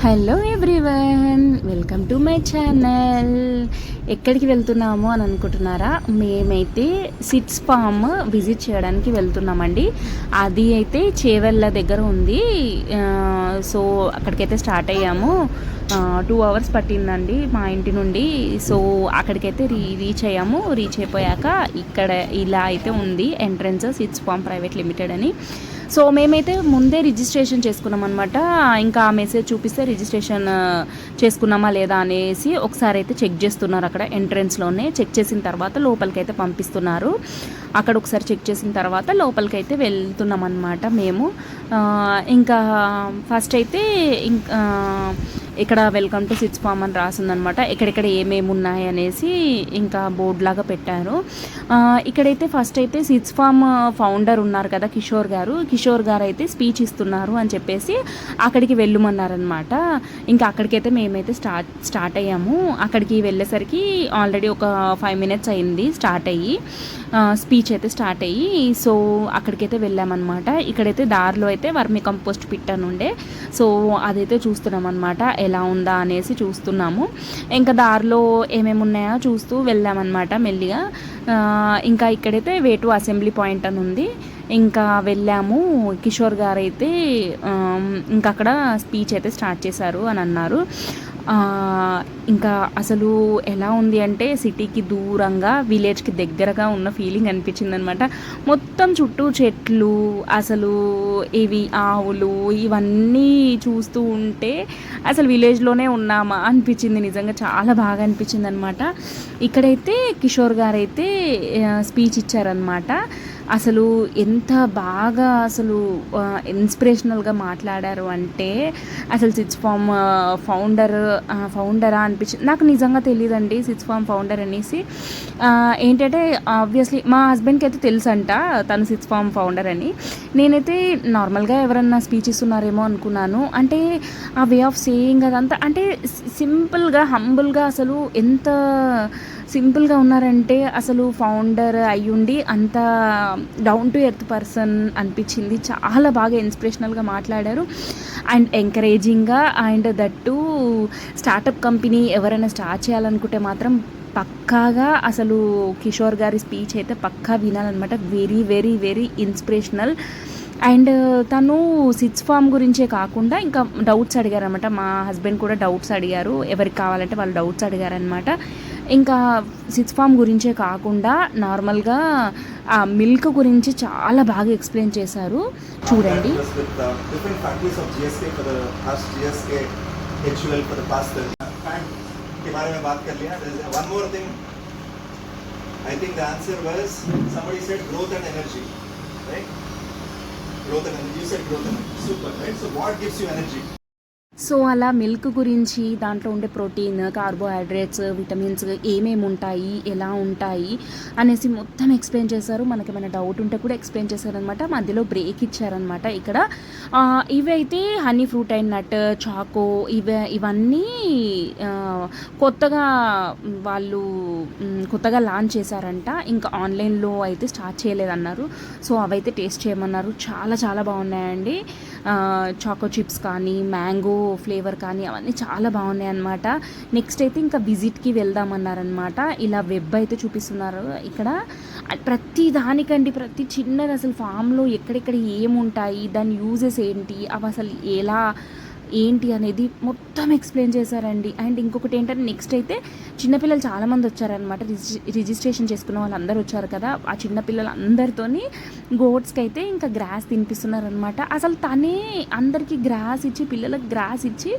Hello everyone, welcome to my channel. ఎక్కడికి వెళ్తున్నాము అని అనుకుంటున్నారా? మేమైతే సిట్స్ ఫామ్ విజిట్ చేయడానికి వెళ్తున్నామండి. అది అయితే చేవెళ్ళ దగ్గర ఉంది. సో అక్కడికైతే స్టార్ట్ అయ్యాము. 2 hours పట్టిందండి మా ఇంటి నుండి. సో అక్కడికైతే రీచ్ అయ్యాము. రీచ్ అయిపోయాక ఇక్కడ ఇలా అయితే ఉంది entrance, Sits Farm private limited అని. సో మేమైతే ముందే రిజిస్ట్రేషన్ చేసుకున్నాం అనమాట. ఇంకా ఆ మెసేజ్ చూపిస్తే రిజిస్ట్రేషన్ చేసుకున్నామా లేదా అనేసి ఒకసారి అయితే చెక్ చేస్తున్నారు. అక్కడ ఎంట్రన్స్లోనే చెక్ చేసిన తర్వాత లోపలికైతే పంపిస్తున్నారు. అక్కడ ఒకసారి చెక్ చేసిన తర్వాత లోపలికైతే వెళ్తున్నాం అనమాట మేము. ఇంకా ఫస్ట్ అయితే ఇక్కడ వెల్కమ్ టు సిట్స్ ఫామ్ అని రాసిందనమాట. ఎక్కడెక్కడ ఏమేమి ఉన్నాయి అనేసి ఇంకా బోర్డు లాగా పెట్టారు. ఇక్కడైతే ఫస్ట్ అయితే సిట్స్ ఫామ్ ఫౌండర్ ఉన్నారు కదా కిషోర్ గారు అయితే స్పీచ్ ఇస్తున్నారు అని చెప్పేసి అక్కడికి వెళ్ళమన్నారనమాట. ఇంకా అక్కడికైతే మేమైతే స్టార్ట్ అయ్యాము. అక్కడికి వెళ్ళేసరికి ఆల్రెడీ ఒక 5 minutes అయింది స్టార్ట్ అయ్యి, స్పీచ్ అయితే స్టార్ట్ అయ్యి. సో అక్కడికైతే వెళ్ళామన్నమాట. ఇక్కడైతే దారిలో అయితే వర్మి కంపోస్ట్ పిట్ అని ఉండే, సో అదైతే చూస్తున్నాం అనమాట. ఎలా ఉందా అనేసి చూస్తున్నాము. ఇంకా దారిలో ఏమేమి ఉన్నాయో చూస్తూ వెళ్ళామన్నమాట మెల్లిగా. ఇంకా ఇక్కడైతే వే టు అసెంబ్లీ పాయింట్ అని ఉంది. ఇంకా వెళ్ళాము. కిషోర్ గారు అయితే ఇంకా అక్కడ స్పీచ్ అయితే స్టార్ట్ చేశారు అని అన్నారు. ఇంకా అసలు ఎలా ఉంది అంటే సిటీకి దూరంగా విలేజ్కి దగ్గరగా ఉన్న ఫీలింగ్ అనిపించింది అనమాట. మొత్తం చుట్టూ చెట్లు, అసలు ఇవి ఆవులు ఇవన్నీ చూస్తూ ఉంటే అసలు విలేజ్లోనే ఉన్నామా అనిపించింది. నిజంగా చాలా బాగా అనిపించింది అనమాట. ఇక్కడైతే కిషోర్ గారు అయితే స్పీచ్ ఇచ్చారనమాట. అసలు ఎంత బాగా అసలు ఇన్స్పిరేషనల్గా మాట్లాడారు అంటే అసలు సిట్స్ ఫామ్ ఫౌండరా అనిపించింది. నాకు నిజంగా తెలియదండి సిట్స్ ఫామ్ ఫౌండర్ అనేసి. ఏంటంటే ఆబ్వియస్లీ మా హస్బెండ్కి అయితే తెలుసంట తను సిట్స్ ఫామ్ ఫౌండర్ అని. నేనైతే నార్మల్గా ఎవరన్నా స్పీచ్ ఇస్తున్నారేమో అనుకున్నాను. అంటే ఆ వే ఆఫ్ సేయింగ్ అదంతా అంటే సింపుల్గా హంబుల్గా అసలు ఎంత సింపుల్గా ఉన్నారంటే అసలు ఫౌండర్ అయ్యుండి అంత డౌన్ టు ఎర్త్ పర్సన్ అనిపించింది. చాలా బాగా ఇన్స్పిరేషనల్గా మాట్లాడారు and ఎంకరేజింగ్గా. And that startup company ఎవరైనా స్టార్ట్ చేయాలనుకుంటే మాత్రం పక్కాగా అసలు కిషోర్ గారి స్పీచ్ అయితే పక్కా వినాలన్నమాట. Very very very inspirational. And తను సిట్స్ ఫామ్ గురించే కాకుండా ఇంకా డౌట్స్ అడిగారనమాట. మా హస్బెండ్ కూడా డౌట్స్ అడిగారు, ఎవరికి కావాలంటే వాళ్ళు డౌట్స్ అడిగారనమాట. ఇంకా సిట్స్ ఫామ్ గురించే కాకుండా నార్మల్గా ఆ మిల్క్ గురించి చాలా బాగా ఎక్స్ప్లెయిన్ చేశారు. చూడండి. సో అలా మిల్క్ గురించి, దాంట్లో ఉండే ప్రోటీన్, కార్బోహైడ్రేట్స్, విటమిన్స్ ఏమేమి ఉంటాయి, ఎలా ఉంటాయి అనేసి మొత్తం ఎక్స్ప్లెయిన్ చేశారు. మనకి ఏమైనా డౌట్ ఉంటే కూడా ఎక్స్ప్లెయిన్ చేశారనమాట. మధ్యలో బ్రేక్ ఇచ్చారనమాట. ఇక్కడ ఇవైతే honey fruit and nut, choco ఇవన్నీ కొత్తగా లాంచ్ చేశారంట. ఇంకా ఆన్లైన్లో అయితే స్టార్ట్ చేయలేదన్నారు. సో అవైతే టేస్ట్ చేయమన్నారు. చాలా చాలా బాగున్నాయండి. చాకో చిప్స్ కానీ, మ్యాంగో ఫ్లేవర్ కానీ అవన్నీ చాలా బాగున్నాయి అన్నమాట. నెక్స్ట్ అయితే ఇంకా విజిట్కి వెళ్దామన్నారనమాట. ఇలా వెబ్ అయితే చూపిస్తున్నారు ఇక్కడ. ప్రతి దానికండి, ప్రతి చిన్నది అసలు ఫామ్లో ఎక్కడెక్కడ ఏముంటాయి, దాని యూజెస్ ఏంటి, అవి అసలు ఎలా ఏంటి అనేది మొత్తం ఎక్స్ప్లెయిన్ చేశారండి. అండ్ ఇంకొకటి ఏంటంటే నెక్స్ట్ అయితే చిన్నపిల్లలు చాలామంది వచ్చారనమాట. రిజిస్ట్రేషన్ చేసుకున్న వాళ్ళందరూ వచ్చారు కదా. ఆ చిన్నపిల్లలందరితోని గోట్స్కి అయితే ఇంకా గ్రాస్ తినిపిస్తున్నారనమాట. అసలు తనే అందరికీ గ్రాస్ ఇచ్చి, పిల్లలకు గ్రాస్ ఇచ్చి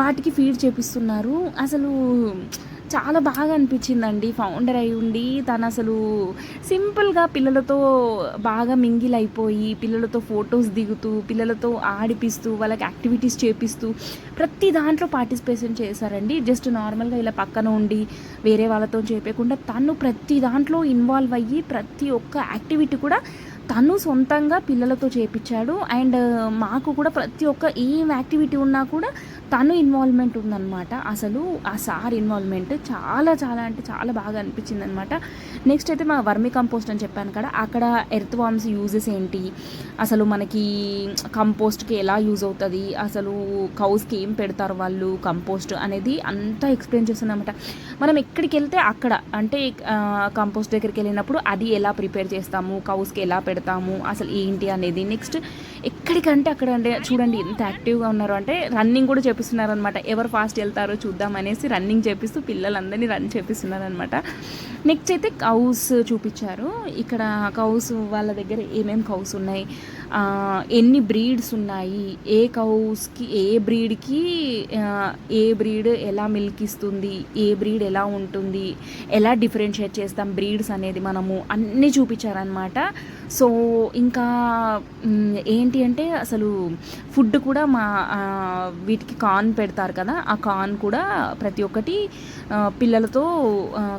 వాటికి ఫీడ్ చేపిస్తున్నారు. అసలు చాలా బాగా అనిపించిందండి. ఫౌండర్ అయి ఉండి తను అసలు సింపుల్గా పిల్లలతో బాగా మింగిల్ అయిపోయి, పిల్లలతో ఫొటోస్ దిగుతూ, పిల్లలతో ఆడిపిస్తూ, వాళ్ళకి యాక్టివిటీస్ చేపిస్తూ ప్రతి దాంట్లో పార్టిసిపేషన్ చేశారండి. జస్ట్ నార్మల్గా ఇలా పక్కన ఉండి వేరే వాళ్ళతో చేయకుండా తను ప్రతి దాంట్లో ఇన్వాల్వ్ అయ్యి ప్రతి ఒక్క యాక్టివిటీ కూడా తను సొంతంగా పిల్లలతో చేపించాడు. అండ్ మాకు కూడా ప్రతి ఒక్క ఏం యాక్టివిటీ ఉన్నా కూడా తను ఇన్వాల్వ్మెంట్ ఉందన్నమాట. అసలు ఆ సార్ ఇన్వాల్వ్మెంట్ చాలా చాలా అంటే చాలా బాగా అనిపించింది అనమాట. నెక్స్ట్ అయితే మా వర్మి కంపోస్ట్ అని చెప్పాను కదా, అక్కడ ఎర్త్ వామ్స్ యూజెస్ ఏంటి, అసలు మనకి కంపోస్ట్కి ఎలా యూజ్ అవుతుంది, అసలు కౌస్కి ఏం పెడతారు వాళ్ళు కంపోస్ట్ అనేది అంతా ఎక్స్ప్లెయిన్ చేస్తుందన్నమాట. మనం ఎక్కడికి వెళ్తే అక్కడ అంటే కంపోస్ట్ దగ్గరికి వెళ్ళినప్పుడు అది ఎలా ప్రిపేర్ చేస్తాము, కౌస్కి ఎలా పెడతాము, అసలు ఏంటి అనేది. నెక్స్ట్ ఎక్కడికంటే అక్కడ అంటే చూడండి ఎంత యాక్టివ్గా ఉన్నారు అంటే రన్నింగ్ కూడా చేపిస్తున్నారు అనమాట. ఎవరు ఫాస్ట్ వెళ్తారో చూద్దాం అనేసి రన్నింగ్ చేపిస్తూ పిల్లలందరినీ రన్ చేపిస్తున్నారు అనమాట. నెక్స్ట్ అయితే కౌస్ చూపించారు. ఇక్కడ కౌస్ వాళ్ళ దగ్గర ఏమేమి కౌస్ ఉన్నాయి, ఎన్ని బ్రీడ్స్ ఉన్నాయి, ఏ కౌస్కి ఏ బ్రీడ్కి ఏ బ్రీడ్ ఎలా మిల్క్ ఇస్తుంది, ఏ బ్రీడ్ ఎలా ఉంటుంది, ఎలా డిఫరెన్షియేట్ చేస్తాం బ్రీడ్స్ అనేది మనము అన్నీ చూపించారనమాట. సో ఇంకా ఏంటి అంటే అసలు ఫుడ్ కూడా వీటికి కార్న్ పెడతారు కదా, ఆ కార్న్ కూడా ప్రతి ఒక్కటి పిల్లలతో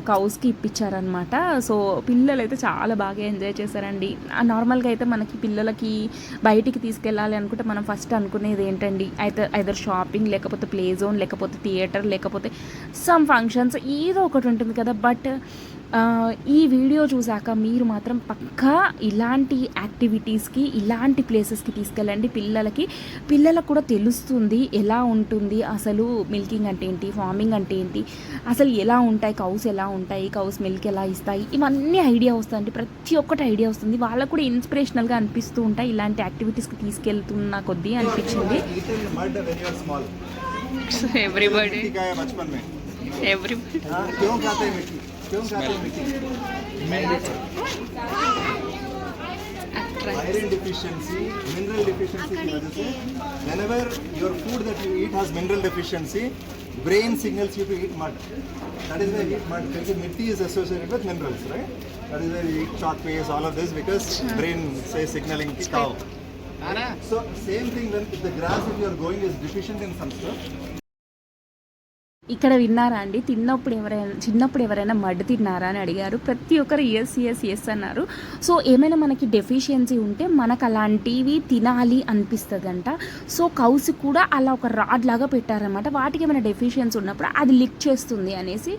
కౌస్కి ఇప్పించారనమాట. సో పిల్లలు అయితే చాలా బాగా ఎంజాయ్ చేశారండి. నార్మల్గా అయితే మనకి పిల్లలకి బయటికి తీసుకెళ్ళాలి అనుకుంటే మనం ఫస్ట్ అనుకునేది ఏంటండి, అయితే ఐదర్ షాపింగ్, లేకపోతే ప్లే జోన్, లేకపోతే థియేటర్, లేకపోతే సమ్ ఫంక్షన్స్ ఏదో ఒకటి ఉంటుంది కదా. బట్ ఈ వీడియో చూసాక మీరు మాత్రం పక్కా ఇలాంటి యాక్టివిటీస్కి, ఇలాంటి ప్లేసెస్కి తీసుకెళ్ళండి. పిల్లలకు కూడా తెలుస్తుంది ఎలా ఉంటుంది అసలు మిల్కింగ్ అంటే ఏంటి, ఫార్మింగ్ అంటే ఏంటి, అసలు ఎలా ఉంటాయి కౌస్, ఎలా ఉంటాయి కౌస్, మిల్క్ ఎలా ఇస్తాయి, ఇవన్నీ ఐడియా వస్తుంది. ప్రతి ఒక్కటి ఐడియా వస్తుంది. వాళ్ళకు కూడా ఇన్స్పిరేషనల్గా అనిపిస్తూ ఉంటాయి ఇలాంటి యాక్టివిటీస్కి తీసుకెళ్తున్న కొద్దీ అనిపించింది. क्यों खाते हैं मिट्टी? आयरन डिफिशियंसी, मिनरल डिफिशियंसी की वजह से whenever your food that you eat has mineral deficiency, brain signals you to eat mud. That is why you eat mud, because mitti is associated with minerals, right? That is why you eat chalk paste, all of this, because brain says signaling to cow. So same thing when if the grass if you are going is deficient in some stuff. ఇక్కడ విన్నారా అండి, చిన్నప్పుడు ఎవరైనా mud తిన్నారా అని అడిగారు. ప్రతి ఒక్కరు ఎస్ అన్నారు. సో ఏమైనా మనకి డెఫిషియన్సీ ఉంటే మనకు అలాంటివి తినాలి అనిపిస్తుందంట. సో కౌస్ కూడా అలా ఒక రాడ్ లాగా పెట్టారనమాట. వాటికి ఏమైనా డెఫిషియన్సీ ఉన్నప్పుడు అది లిక్ చేస్తుంది అనేసి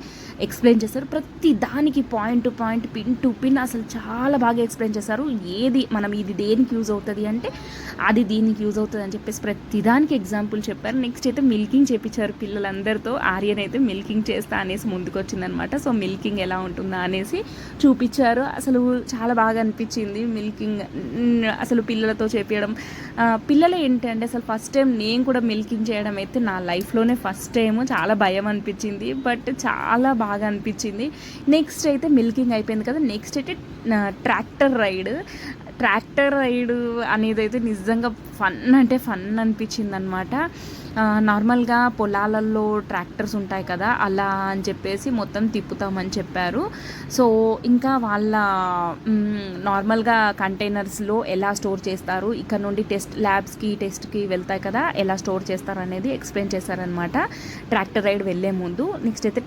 ఎక్స్ప్లెయిన్ చేశారు. ప్రతి దానికి point to point, pin to pin అసలు చాలా బాగా ఎక్స్ప్లెయిన్ చేశారు. మనం ఇది దేనికి యూజ్ అవుతుంది అంటే అది దీనికి యూజ్ అవుతుంది అని చెప్పేసి ప్రతి దానికి ఎగ్జాంపుల్ చెప్పారు. నెక్స్ట్ అయితే మిల్కింగ్ చేయించారు పిల్లలందరితో. ఆర్యన్ అయితే మిల్కింగ్ చేస్తా అనేసి ముందుకు వచ్చిందనమాట. సో మిల్కింగ్ ఎలా ఉంటుందా అనేసి చూపించారు. అసలు చాలా బాగా అనిపించింది మిల్కింగ్ అసలు పిల్లలతో చేపించడం. పిల్లలు ఏంటంటే అసలు ఫస్ట్ టైం నేను కూడా మిల్కింగ్ చేయడం అయితే నా లైఫ్లోనే ఫస్ట్ టైం. చాలా భయం అనిపించింది, బట్ చాలా బాగా అనిపించింది. నెక్స్ట్ అయితే మిల్కింగ్ అయిపోయింది కదా, నెక్స్ట్ అయితే ట్రాక్టర్ రైడ్ అనేది అయితే నిజంగా ఫన్ అనిపించింది అనమాట. నార్మల్గా పొలాలలో ట్రాక్టర్స్ ఉంటాయి కదా, అలా అని చెప్పేసి మొత్తం తిప్పుతామని చెప్పారు. సో ఇంకా వాళ్ళ నార్మల్గా కంటైనర్స్లో ఎలా స్టోర్ చేస్తారు, ఇక్కడ నుండి టెస్ట్కి వెళ్తాయి కదా, ఎలా స్టోర్ చేస్తారు అనేది ఎక్స్ప్లెయిన్ చేశారనమాట ట్రాక్టర్ రైడ్ వెళ్ళే ముందు. నెక్స్ట్ అయితే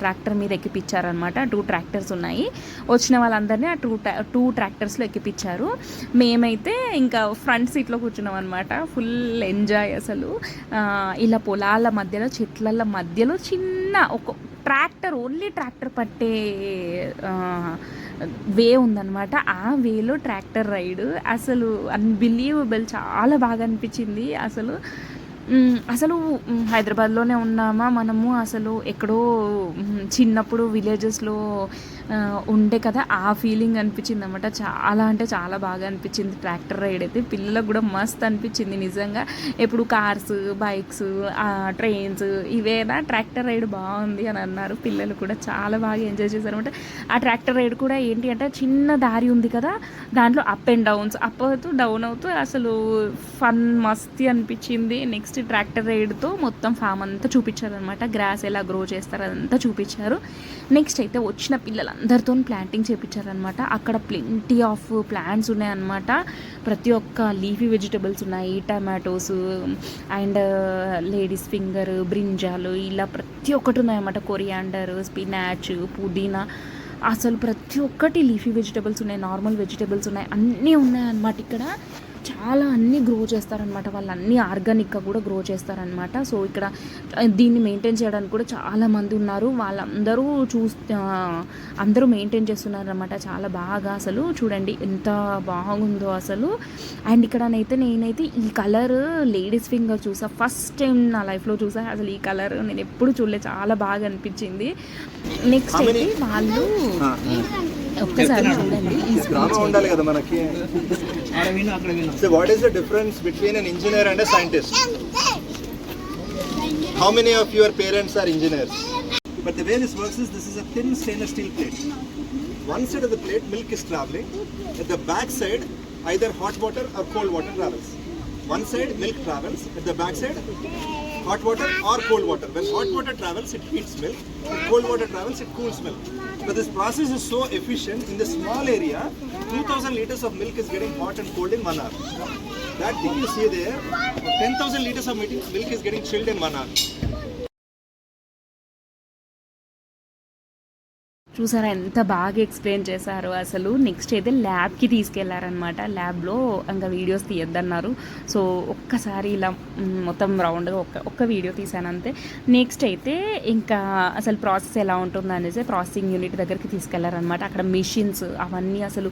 ట్రాక్టర్ మీద ఎక్కిపించారనమాట. 2 ట్రాక్టర్స్ ఉన్నాయి. వచ్చిన వాళ్ళందరినీ ఆ 2 ట్రాక్టర్స్లో ఎక్కిపించారు. మేమైతే ఇంకా ఫ్రంట్ సీట్లో కూర్చున్నాం అనమాట. ఫుల్ ఎంజాయ్ అసలు. ఇలా పొలాల మధ్యలో, చెట్ల మధ్యలో చిన్న ఒక ఓన్లీ ట్రాక్టర్ పట్టే వే ఉందన్నమాట. ఆ వేలో ట్రాక్టర్ రైడ్ అసలు అన్బిలీవబుల్, చాలా బాగా అనిపించింది. అసలు హైదరాబాద్లోనే ఉన్నామా మనము, అసలు ఎక్కడో చిన్నప్పుడు విలేజెస్లో ఉండే కదా ఆ ఫీలింగ్ అనిపించింది అనమాట. చాలా అంటే చాలా బాగా అనిపించింది ట్రాక్టర్ రైడ్ అయితే. పిల్లలకు కూడా మస్త్ అనిపించింది నిజంగా. ఎప్పుడు కార్స్, బైక్స్, ట్రైన్స్ ఇవేనా, ట్రాక్టర్ రైడ్ బాగుంది అని అన్నారు. పిల్లలు కూడా చాలా బాగా ఎంజాయ్ చేశారు అనమాట. ఆ ట్రాక్టర్ రైడ్ కూడా ఏంటి అంటే చిన్న దారి ఉంది కదా, దాంట్లో అప్ అండ్ డౌన్స్, అప్ అవుతూ డౌన్ అవుతూ అసలు ఫన్ మస్తీ అనిపించింది. నెక్స్ట్ ట్రాక్టర్ రైడ్తో మొత్తం ఫామ్ అంతా చూపించారనమాట. గ్రాస్ ఎలా గ్రో చేస్తారు అదంతా చూపించారు. నెక్స్ట్ అయితే వచ్చిన పిల్లలందరితో ప్లాంటింగ్ చేయించారనమాట. అక్కడ ప్లెంటీ ఆఫ్ ప్లాంట్స్ ఉన్నాయన్నమాట. ప్రతి ఒక్క లీఫీ వెజిటబుల్స్ ఉన్నాయి, tomatoes and ladies finger, brinjal, ఇలా ప్రతి ఒక్కటి ఉన్నాయన్నమాట. కొరియాండర్, స్పినాచ్, పుదీనా, అసలు ప్రతి ఒక్కటి లీఫీ వెజిటబుల్స్ ఉన్నాయి, నార్మల్ వెజిటబుల్స్ ఉన్నాయి, అన్నీ ఉన్నాయన్నమాట ఇక్కడ. చాలా అన్నీ గ్రో చేస్తారనమాట. వాళ్ళు అన్నీ ఆర్గానిక్గా కూడా గ్రో చేస్తారనమాట. సో ఇక్కడ దీన్ని మెయింటైన్ చేయడానికి కూడా చాలామంది ఉన్నారు. వాళ్ళందరూ అందరూ మెయింటైన్ చేస్తున్నారనమాట చాలా బాగా. అసలు చూడండి ఎంత బాగుందో అసలు. అండ్ ఇక్కడనైతే నేనైతే ఈ కలర్ లేడీస్ ఫింగర్ చూసా, ఫస్ట్ టైం నా లైఫ్లో చూసా. అసలు ఈ కలర్ నేను ఎప్పుడు చూడలేదు, చాలా బాగా అనిపించింది. నెక్స్ట్ అయితే వాళ్ళు ఒక్కసారి చూడండి ఈ డ్రామా ఉండాలి కదా మనకి. So what is the difference between an engineer and a scientist? How many of your parents are engineers? But the way this works is, this is a thin stainless steel plate. One side of the plate, milk is traveling. At the back side, either hot water or cold water travels. One side, milk travels. At the back side, hot water or cold water. When hot water travels, it heats milk. When cold water travels, it cools milk. But this process is so efficient. In the small area, 2000 liters of milk is getting hot and cold in 1 hour. That thing you see there, 10,000 liters of milk is getting chilled in 1 hour. చూసారా ఎంత బాగా explain చేశారు అసలు. Next అయితే ల్యాబ్కి తీసుకెళ్లారనమాట. ల్యాబ్లో ఇంకా videos తీయొద్దన్నారు. So ఒక్కసారి ఇలా మొత్తం రౌండ్గా ఒక్క వీడియో తీసాను అంతే. నెక్స్ట్ అయితే ఇంకా అసలు ప్రాసెస్ ఎలా ఉంటుందో అనేసి ప్రాసెసింగ్ యూనిట్ దగ్గరికి తీసుకెళ్లారనమాట. అక్కడ మిషన్స్ అవన్నీ అసలు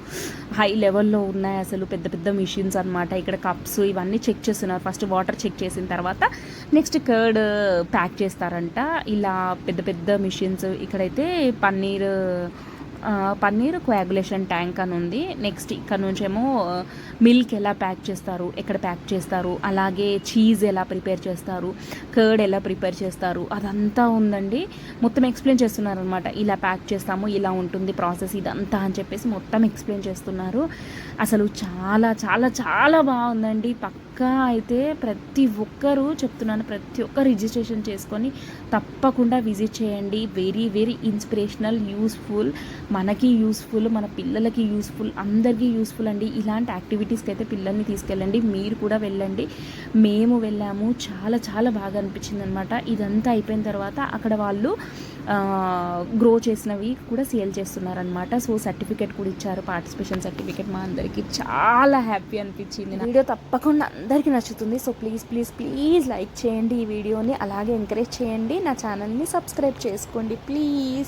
హై లెవెల్లో ఉన్నాయి. అసలు పెద్ద పెద్ద మిషన్స్ అనమాట. ఇక్కడ కప్స్ ఇవన్నీ చెక్ చేస్తున్నారు. ఫస్ట్ వాటర్ చెక్ చేసిన తర్వాత నెక్స్ట్ కర్డ్ ప్యాక్ చేస్తారంట. ఇలా పెద్ద పెద్ద మిషన్స్. ఇక్కడైతే పన్నీర్ కోయాగులేషన్ ట్యాంక్ అని ఉంది. నెక్స్ట్ ఇక్కడ నుంచేమో మిల్క్ ఎలా ప్యాక్ చేస్తారు, ఎక్కడ ప్యాక్ చేస్తారు, అలాగే చీజ్ ఎలా ప్రిపేర్ చేస్తారు, కర్డ్ ఎలా ప్రిపేర్ చేస్తారు, అదంతా ఉందండి. మొత్తం ఎక్స్ప్లెయిన్ చేస్తున్నారు అనమాట. ఇలా ప్యాక్ చేస్తాము, ఇలా ఉంటుంది ప్రాసెస్ ఇదంతా అని చెప్పేసి మొత్తం ఎక్స్ప్లెయిన్ చేస్తున్నారు. అసలు చాలా చాలా చాలా బాగుందండి. పక్కా అయితే ప్రతి ఒక్కరూ చెప్తున్నాను, ప్రతి ఒక్కరు రిజిస్ట్రేషన్ చేసుకొని తప్పకుండా విజిట్ చేయండి. వెరీ వెరీ ఇన్స్పిరేషనల్, యూస్ఫుల్, మనకి యూస్ఫుల్, మన పిల్లలకి యూస్ఫుల్, అందరికీ యూస్ఫుల్ అండి. ఇలాంటి యాక్టివిటీస్కి అయితే పిల్లల్ని తీసుకెళ్ళండి. మీరు కూడా వెళ్ళండి. మేము వెళ్ళాము, చాలా చాలా బాగా అనిపించింది అనమాట. ఇదంతా అయిపోయిన తర్వాత అక్కడ వాళ్ళు గ్రో చేసినవి కూడా సేల్ చేస్తున్నారనమాట. సో సర్టిఫికేట్ కూడా ఇచ్చారు, పార్టిసిపేషన్ సర్టిఫికేట్. మా అందరికీ చాలా హ్యాపీ అనిపించింది. వీడియో తప్పకుండా అందరికీ నచ్చుతుంది. So please please please like చేయండి ఈ వీడియోని, అలాగే ఎంకరేజ్ చేయండి. నా ఛానల్ని సబ్స్క్రైబ్ చేసుకోండి ప్లీజ్.